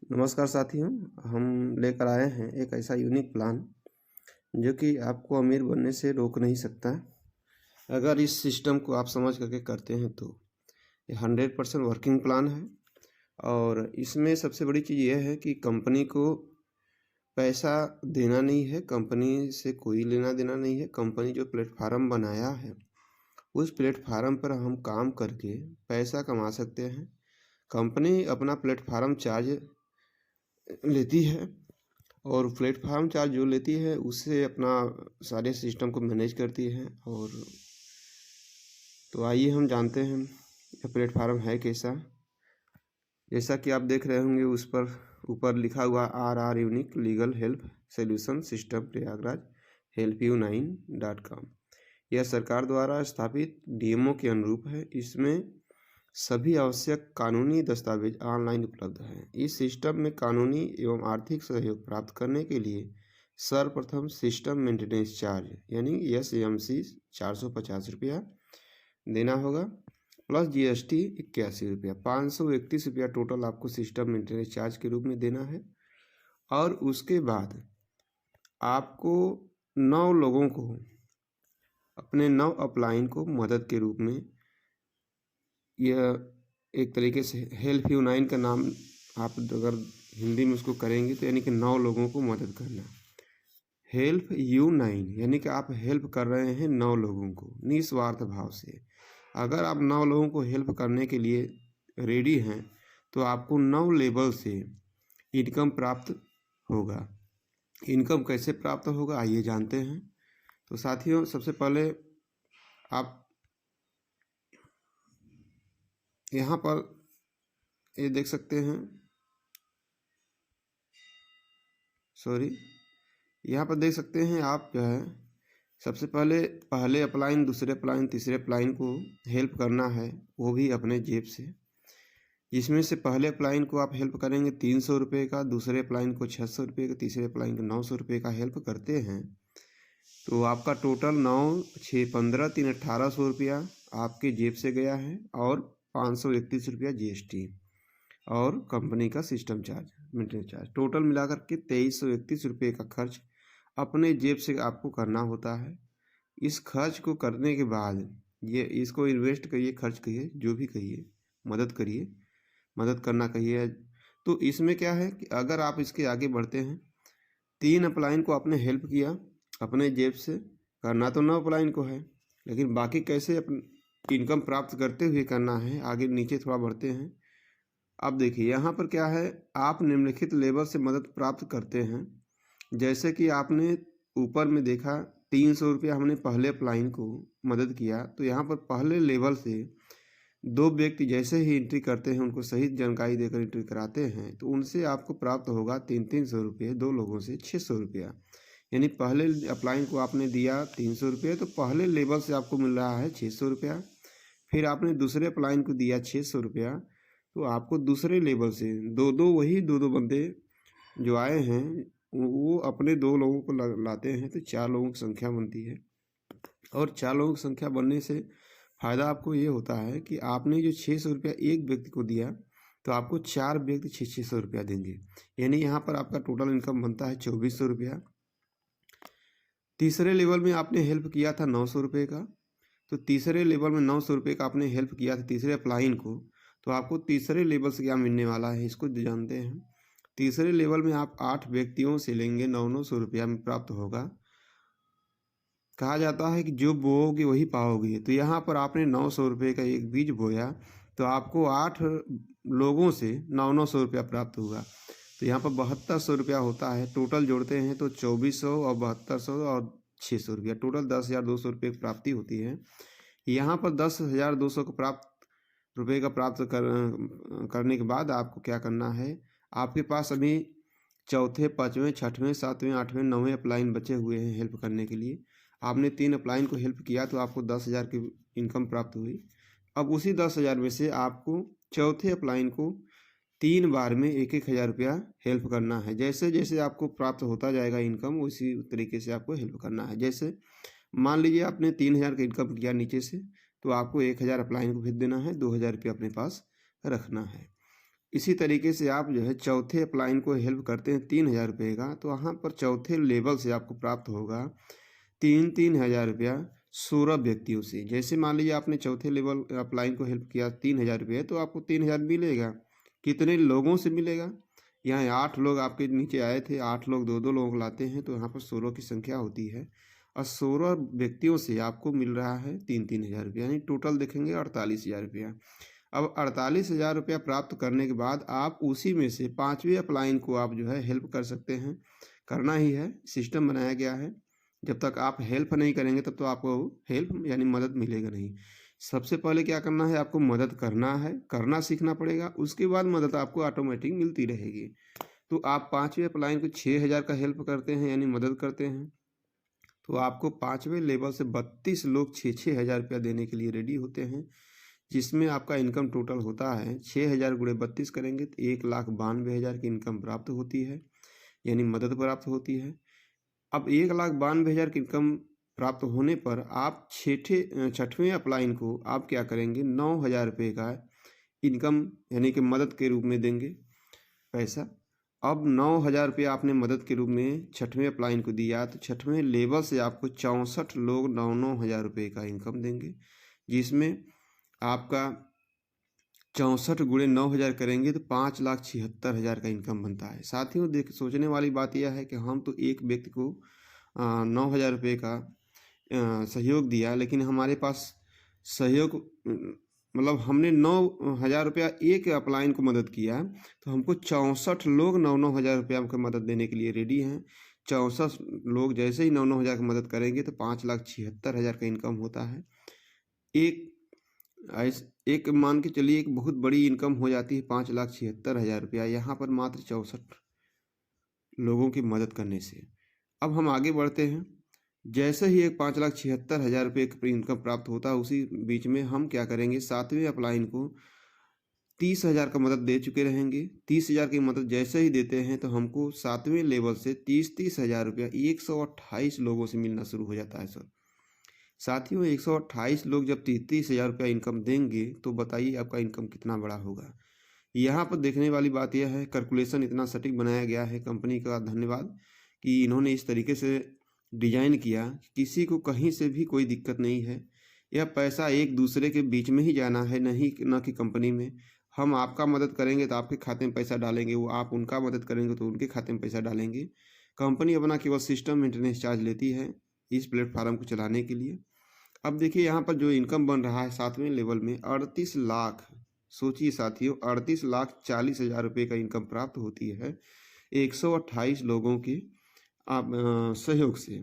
नमस्कार साथियों। हम लेकर आए हैं एक ऐसा यूनिक प्लान जो कि आपको अमीर बनने से रोक नहीं सकता। अगर इस सिस्टम को आप समझ करके करते हैं तो ये 100% वर्किंग प्लान है। और इसमें सबसे बड़ी चीज़ यह है कि कंपनी को पैसा देना नहीं है, कंपनी से कोई लेना देना नहीं है। कंपनी जो प्लेटफार्म बनाया है उस प्लेटफार्म पर हम काम करके पैसा कमा सकते हैं। कंपनी अपना प्लेटफार्म चार्ज लेती है और प्लेटफार्म चार्ज जो लेती है उससे अपना सारे सिस्टम को मैनेज करती है। और तो आइए हम जानते हैं यह प्लेटफार्म है कैसा। जैसा कि आप देख रहे होंगे उस पर ऊपर लिखा हुआ RR unique legal help solution system Prayagraj helpu9.com। यह सरकार द्वारा स्थापित DMO के अनुरूप है। इसमें सभी आवश्यक कानूनी दस्तावेज ऑनलाइन उपलब्ध हैं। इस सिस्टम में कानूनी एवं आर्थिक सहयोग प्राप्त करने के लिए सर्वप्रथम सिस्टम मेंटेनेंस चार्ज यानी SMC 450 रुपया देना होगा, प्लस GST 81 रुपया, 531 रुपया टोटल आपको सिस्टम मेंटेनेंस चार्ज के रूप में देना है। और उसके बाद आपको 9 लोगों को अपने 9 अपलाइन को मदद के रूप में, यह एक तरीके से helpu9 का नाम आप अगर हिंदी में उसको करेंगे तो यानी कि 9 लोगों को मदद करना। helpu9 यानी कि आप हेल्प कर रहे हैं 9 लोगों को निस्वार्थ भाव से। अगर आप 9 लोगों को हेल्प करने के लिए रेडी हैं तो आपको 9 लेवल से इनकम प्राप्त होगा। इनकम कैसे प्राप्त होगा आइए जानते हैं। तो साथियों, सबसे पहले आप यहाँ पर ये देख सकते हैं, यहाँ पर देख सकते हैं आप जो है सबसे पहले अपलाइन, दूसरे अपलाइन, तीसरे अपलाइन को हेल्प करना है, वो भी अपने जेब से। जिसमें से पहले अपलाइन को आप हेल्प करेंगे 300 रुपये का, दूसरे अपलाइन को 600 रुपये का, तीसरे अपलाइन को 900 रुपये का हेल्प करते हैं तो आपका टोटल 9, 6, 15, 3, 1800 रुपया आपके जेब से गया है। और 531 रुपया GST और कंपनी का system charge, maintenance charge, total मिलाकर के 2331 रुपये का खर्च अपने जेब से आपको करना होता है। इस खर्च को करने के बाद ये इसको इन्वेस्ट करिए, खर्च करिए, जो भी कहिए, मदद करिए, मदद करना कहिए। तो इसमें क्या है कि अगर आप इसके आगे बढ़ते हैं, 3 अपलाइन को आपने हेल्प किया अपने जेब से, करना तो 9 अपलाइन को है, लेकिन बाकी कैसे इनकम प्राप्त करते हुए करना है, आगे नीचे थोड़ा बढ़ते हैं। अब देखिए यहाँ पर क्या है, आप निम्नलिखित लेवल से मदद प्राप्त करते हैं। जैसे कि आपने ऊपर में देखा 300 रुपया हमने पहले अपलाइन को मदद किया, तो यहाँ पर पहले लेवल से 2 व्यक्ति जैसे ही एंट्री करते हैं, उनको सही जानकारी देकर एंट्री कराते हैं तो उनसे आपको प्राप्त होगा 300 रुपये, 2 लोगों से 600 रुपया। यानी पहले अपलाइन को आपने दिया 300 रुपये तो पहले लेवल से आपको मिल रहा है 600 रुपया। फिर आपने दूसरे अपलाइन को दिया 600 रुपया तो आपको दूसरे लेवल से वही दो बंदे जो आए हैं वो अपने 2 लोगों को लाते हैं तो 4 लोगों की संख्या बनती है। और 4 लोगों की संख्या बनने से फ़ायदा आपको ये होता है कि आपने जो 600 रुपया एक व्यक्ति को दिया तो आपको 4 व्यक्ति 600 रुपया देंगे, यानी यहाँ पर आपका टोटल इनकम बनता है 2400 रुपया। तीसरे लेवल में आपने हेल्प किया था 900 रुपये का, तो तीसरे लेवल में 900 रुपये का आपने हेल्प किया था तीसरे अपलाइन को, तो आपको तीसरे लेवल से क्या मिलने वाला है इसको जानते हैं। तीसरे लेवल में आप 8 व्यक्तियों से लेंगे, 900 रुपया में प्राप्त होगा। कहा जाता है कि जो बोओगे वही पाओगे, तो यहाँ पर आपने 900 रुपये का एक बीज बोया तो आपको 8 लोगों से 900 रुपया प्राप्त हुआ। तो यहाँ पर 7200 रुपया होता है, टोटल जोड़ते हैं तो 2400 और 7200 और 600 रुपया, टोटल 10,200 रुपये की प्राप्ति होती है। यहाँ पर 10,200 को रुपये का प्राप्त करने के बाद आपको क्या करना है, आपके पास अभी चौथे, 5वें, 6वें, 7वें, 8वें, 9वें अपलाइन बचे हुए हैं हेल्प करने के लिए। आपने 3 अपलाइन को हेल्प किया तो आपको 10,000 की इनकम प्राप्त हुई। अब उसी 10,000 में से आपको चौथे अपलाइन को 3 बार में 1,000 रुपया हेल्प करना है। जैसे जैसे आपको प्राप्त होता जाएगा इनकम उसी तरीके से आपको हेल्प करना है। जैसे मान लीजिए आपने 3,000 का इनकम किया नीचे से, तो आपको 1,000 अपलाइन को भेज देना है, 2,000 रुपया अपने पास रखना है। इसी तरीके से आप जो है चौथे अप्लाइन को हेल्प करते हैं 3,000 रुपये का, तो वहाँ पर चौथे लेवल से आपको प्राप्त होगा 3,000 रुपया 16 व्यक्तियों से। जैसे मान लीजिए आपने चौथे लेवल अप्लाइन को हेल्प किया 3,000 रुपये, तो आपको 3,000 मिलेगा। कितने लोगों से मिलेगा? यहाँ 8 लोग आपके नीचे आए थे, 8 लोग 2-2 लोगों को लाते हैं, तो यहाँ पर 16 की संख्या होती है और 16 व्यक्तियों से आपको मिल रहा है 3,000 रुपया, यानी टोटल देखेंगे 48,000 रुपया। अब 48,000 रुपया प्राप्त करने के बाद आप उसी में से 5वें अप्लाइन को आप जो है हेल्प कर सकते हैं, करना ही है, सिस्टम बनाया गया है। जब तक आप हेल्प नहीं करेंगे तब तो आपको हेल्प यानी मदद मिलेगा नहीं। सबसे पहले क्या करना है, आपको मदद करना है, करना सीखना पड़ेगा, उसके बाद मदद आपको ऑटोमेटिक मिलती रहेगी। तो आप 5वें अप्लाइन को 6,000 का हेल्प करते हैं यानी मदद करते हैं, तो आपको 5वें लेवल से 32 लोग 6-6 हज़ार रुपया देने के लिए रेडी होते हैं, जिसमें आपका इनकम टोटल होता है 6,000 गुणे 32 करेंगे तो 1,92,000 की इनकम प्राप्त होती है, यानी मदद प्राप्त होती है। अब 1,92,000 की इनकम प्राप्त होने पर आप छठवें अप्लाइन को आप क्या करेंगे, 9,000 रुपये का इनकम यानी कि मदद के रूप में देंगे पैसा। अब 9,000 रुपये आपने मदद के रूप में छठवें अप्लाइन को दिया, तो छठवें लेवल से आपको 64 लोग 9,000 रुपये का इनकम देंगे, जिसमें आपका 64 गुणे 9,000 करेंगे तो 5,76,000 का इनकम बनता है। साथियों देख सोचने वाली बात यह है कि हम तो एक व्यक्ति को 9,000 रुपये का सहयोग दिया, लेकिन हमारे पास सहयोग मतलब हमने 9,000 रुपया एक अप्लाइन को मदद किया, तो हमको 64 लोग 9,000 रुपया हमको मदद देने के लिए रेडी हैं। 64 लोग जैसे ही 9,000 की मदद करेंगे तो 5,76,000 का इनकम होता है। एक मान के चलिए एक बहुत बड़ी इनकम हो जाती है 5,76,000 रुपया, यहाँ पर मात्र 64 लोगों की मदद करने से। अब हम आगे बढ़ते हैं। जैसे ही एक 5,76,000 रुपये की इनकम प्राप्त होता है, उसी बीच में हम क्या करेंगे, 7वें अप्लाइन को 30,000 का मदद दे चुके रहेंगे। 30,000 की मदद जैसे ही देते हैं तो हमको 7वें लेवल से 30,000 रुपया 128 लोगों से मिलना शुरू हो जाता है सर। साथियों 128 लोग जब 30,000 रुपया इनकम देंगे तो बताइए आपका इनकम कितना बड़ा होगा। यहाँ पर देखने वाली बात यह है, कैलकुलेशन इतना सटीक बनाया गया है, कंपनी का धन्यवाद कि इन्होंने इस तरीके से डिजाइन किया, किसी को कहीं से भी कोई दिक्कत नहीं है। यह पैसा एक दूसरे के बीच में ही जाना है, नहीं न कि कंपनी में। हम आपका मदद करेंगे तो आपके खाते में पैसा डालेंगे, वो आप उनका मदद करेंगे तो उनके खाते में पैसा डालेंगे। कंपनी अपना केवल सिस्टम मेंटेनेंस चार्ज लेती है इस प्लेटफॉर्म को चलाने के लिए। अब देखिए यहाँ पर जो इनकम बन रहा है 7वें लेवल में 38 लाख, सोचिए साथियों 38,40,000 रुपये का इनकम प्राप्त होती है 128 लोगों के सहयोग से।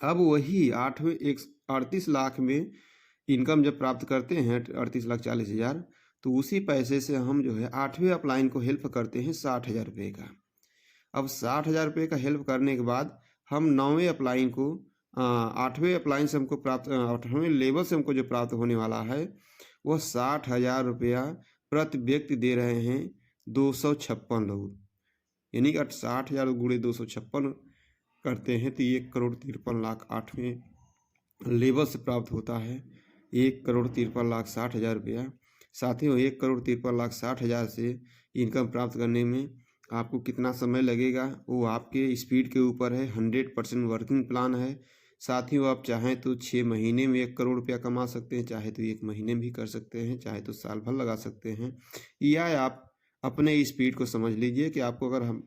अब वही 38 लाख में इनकम जब प्राप्त करते हैं 38,40,000, तो उसी पैसे से हम जो है 8वें अप्लाइन को हेल्प करते हैं 60,000 रुपये का। अब 60,000 रुपये का हेल्प करने के बाद हम 9वें अप्लाइन को 8वें अप्लाइन से हमको प्राप्त 8वें लेवल से हमको जो प्राप्त होने वाला है वह 60,000 रुपया प्रति व्यक्ति दे रहे हैं 256 लोग, यानी कि 60,000 गुणे 256 करते हैं तो 1,53,00,000 8वें लेवल से प्राप्त होता है 1,53,60,000 रुपया। साथियों 1,53,60,000 से इनकम प्राप्त करने में आपको कितना समय लगेगा वो आपके स्पीड के ऊपर है। 100% वर्किंग प्लान है। साथियों आप चाहें तो 6 महीने में 1 करोड़ रुपया कमा सकते हैं, चाहे तो 1 महीने में भी कर सकते हैं, चाहे तो साल भर लगा सकते हैं। या आप अपने स्पीड को समझ लीजिए कि आपको अगर हम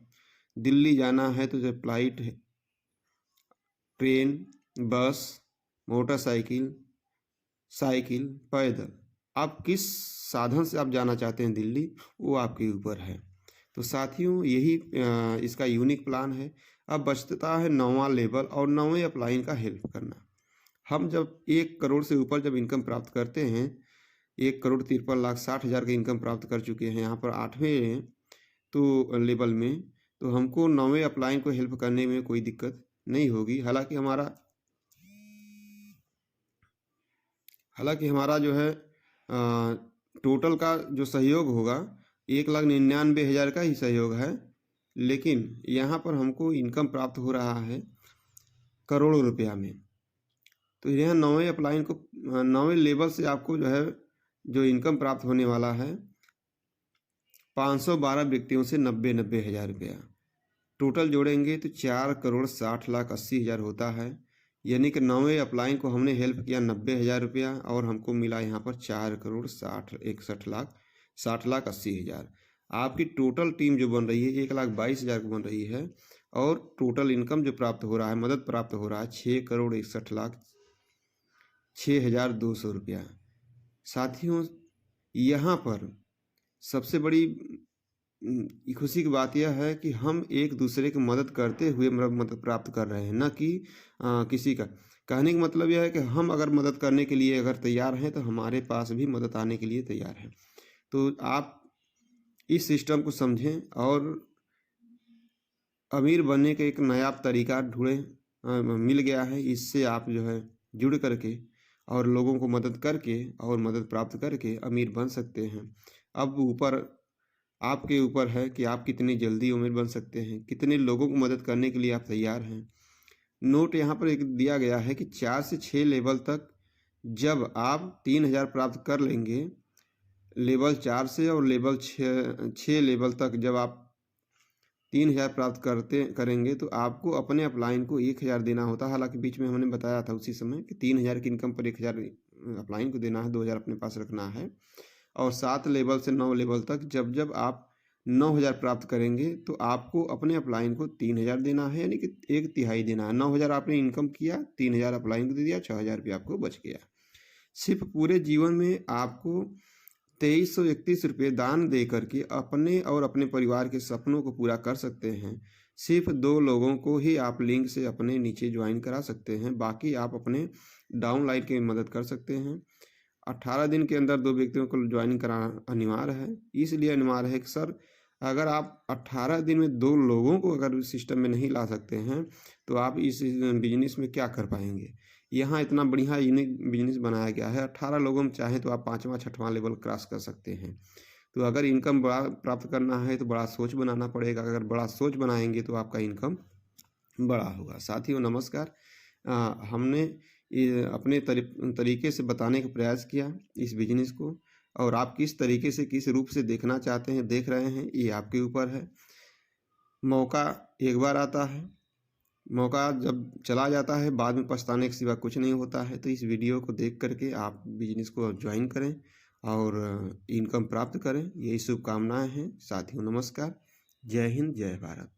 दिल्ली जाना है तो जो फ्लाइट है, ट्रेन, बस, मोटरसाइकिल, साइकिल, पैदल, आप किस साधन से आप जाना चाहते हैं दिल्ली, वो आपके ऊपर है। तो साथियों यही इसका यूनिक प्लान है। अब बचता है 9वां लेवल और 9वें अप्लाइन का हेल्प करना। हम जब 1 करोड़ से ऊपर जब इनकम प्राप्त करते हैं, 1,53,60,000 की इनकम प्राप्त कर चुके हैं यहाँ पर 8वें तो लेवल में, तो हमको 9वें अप्लाइन को हेल्प करने में कोई दिक्कत नहीं होगी। हालांकि हमारा जो है टोटल का जो सहयोग होगा 1,99,000 का ही सहयोग है, लेकिन यहाँ पर हमको इनकम प्राप्त हो रहा है करोड़ों रुपया में। तो यह 9वें अप्लाइन को 9वें लेवल से आपको जो है जो इनकम प्राप्त होने वाला है 512 व्यक्तियों से 90 हज़ार रुपया। टोटल जोड़ेंगे तो 4,60,80,000 होता है। यानी कि 9वें अपलाइन को हमने हेल्प किया 90,000 रुपया और हमको मिला यहाँ पर 4,60,80,000। आपकी टोटल टीम जो बन रही है 1,22,000 की बन रही है और टोटल इनकम जो प्राप्त हो रहा है, मदद प्राप्त हो रहा है 6,61,06,200 रुपया। साथियों, यहाँ पर सबसे बड़ी खुशी की बात यह है कि हम एक दूसरे की मदद करते हुए मदद प्राप्त कर रहे हैं, न कि किसी का। कहने का मतलब यह है कि हम अगर मदद करने के लिए अगर तैयार हैं तो हमारे पास भी मदद आने के लिए तैयार है। तो आप इस सिस्टम को समझें और अमीर बनने का एक नया तरीका ढूंढें, मिल गया है। इससे आप जो है जुड़ करके और लोगों को मदद करके और मदद प्राप्त करके अमीर बन सकते हैं। अब ऊपर आपके ऊपर है कि आप कितनी जल्दी अमीर बन सकते हैं, कितने लोगों को मदद करने के लिए आप तैयार हैं। नोट यहाँ पर एक दिया गया है कि 4 से 6 लेवल तक जब आप 3,000 प्राप्त कर लेंगे, लेवल 4 से और लेवल 6 लेवल तक जब आप 3,000 प्राप्त करेंगे तो आपको अपने अपलाइन को 1,000 देना होता है। हालांकि बीच में हमने बताया था उसी समय कि 3,000 की इनकम पर 1,000 अपलाइन को देना है, 2,000 अपने पास रखना है। और 7 लेवल से 9 लेवल तक जब जब आप 9,000 प्राप्त करेंगे तो आपको अपने अपलाइन को 3,000 देना है, यानी कि 1/3 देना है। 9,000 आपने इनकम किया, 3,000 अपलाइन को दे दिया, 6,000 रुपया आपको बच गया। सिर्फ पूरे जीवन में आपको 2,331 रुपये दान दे करके अपने और अपने परिवार के सपनों को पूरा कर सकते हैं। सिर्फ 2 लोगों को ही आप लिंक से अपने नीचे ज्वाइन करा सकते हैं, बाकी आप अपने डाउनलाइन की मदद कर सकते हैं। 18 दिन के अंदर 2 व्यक्तियों को ज्वाइन कराना अनिवार्य है। इसलिए अनिवार्य है कि सर अगर आप 18 दिन में 2 लोगों को अगर सिस्टम में नहीं ला सकते हैं तो आप इस बिजनेस में क्या कर पाएंगे। यहाँ इतना बढ़िया यूनिक बिजनेस बनाया गया है। 18 लोगों में चाहें तो आप 5वां 6वां लेवल क्रॉस कर सकते हैं। तो अगर इनकम बड़ा प्राप्त करना है तो बड़ा सोच बनाना पड़ेगा। अगर बड़ा सोच बनाएंगे तो आपका इनकम बड़ा होगा। साथियों नमस्कार, हमने अपने तरीके से बताने का प्रयास किया इस बिजनेस को, और आप किस तरीके से किस रूप से देखना चाहते हैं, देख रहे हैं, ये आपके ऊपर है। मौका एक बार आता है, मौका जब चला जाता है बाद में पछताने के सिवा कुछ नहीं होता है। तो इस वीडियो को देख करके आप बिजनेस को ज्वाइन करें और इनकम प्राप्त करें, यही शुभकामनाएं हैं। साथियों नमस्कार, जय हिंद, जय भारत।